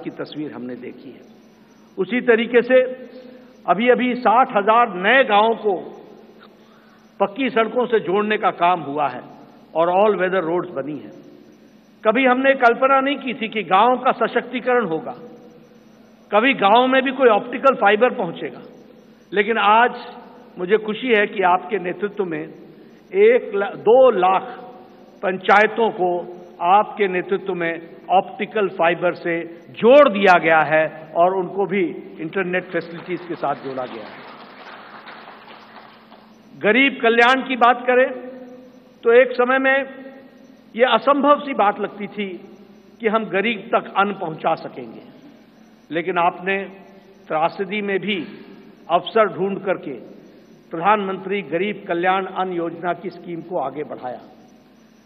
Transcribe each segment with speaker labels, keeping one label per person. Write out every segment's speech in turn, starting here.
Speaker 1: की तस्वीर हमने देखी है। उसी तरीके से अभी 60,000 नए गांवों को पक्की सड़कों से जोड़ने का काम हुआ है और ऑल वेदर रोड्स बनी हैं। कभी हमने कल्पना नहीं की थी कि गांव का सशक्तिकरण होगा, कभी गांव में भी कोई ऑप्टिकल फाइबर पहुंचेगा। लेकिन आज मुझे खुशी है कि आपके नेतृत्व में 2 लाख पंचायतों को आपके नेतृत्व में ऑप्टिकल फाइबर से जोड़ दिया गया है और उनको भी इंटरनेट फैसिलिटीज के साथ जोड़ा गया है। गरीब कल्याण की बात करें तो एक समय में यह असंभव सी बात लगती थी कि हम गरीब तक अन्न पहुंचा सकेंगे, लेकिन आपने त्रासदी में भी अवसर ढूंढ करके प्रधानमंत्री गरीब कल्याण अन्न योजना की स्कीम को आगे बढ़ाया।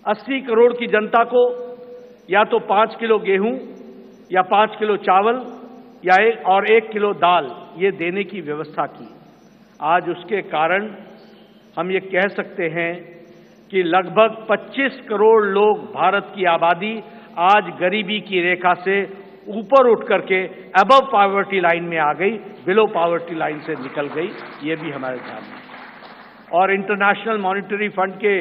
Speaker 1: 80 करोड़ की जनता को या तो 5 किलो गेहूं या 5 किलो चावल या 1 किलो दाल ये देने की व्यवस्था की। आज उसके कारण हम ये कह सकते हैं कि लगभग 25 करोड़ लोग, भारत की आबादी आज गरीबी की रेखा से ऊपर उठ करके अबव पॉवर्टी लाइन में आ गई, बिलो पॉवर्टी लाइन से निकल गई। ये भी हमारे ध्यान में। और इंटरनेशनल मॉनिटरी फंड के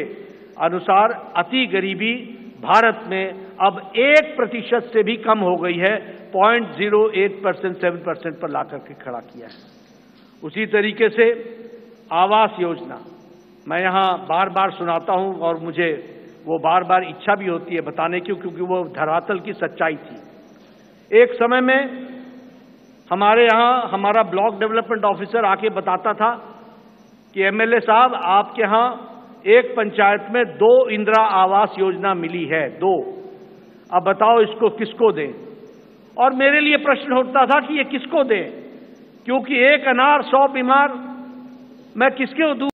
Speaker 1: अनुसार अति गरीबी भारत में अब 1% से भी कम हो गई है, 0.08% 7% पर लाकर के खड़ा किया है। उसी तरीके से आवास योजना मैं यहां बार बार सुनाता हूं और मुझे वो बार बार इच्छा भी होती है बताने की, क्योंकि वो धरातल की सच्चाई थी। एक समय में हमारे यहां हमारा ब्लॉक डेवलपमेंट ऑफिसर आके बताता था कि एमएलए साहब आपके यहां एक पंचायत में 2 इंदिरा आवास योजना मिली है, 2। अब बताओ इसको किसको दें? और मेरे लिए प्रश्न उठता था कि ये किसको दें, क्योंकि एक अनार 100 बीमार, मैं किसके दूं?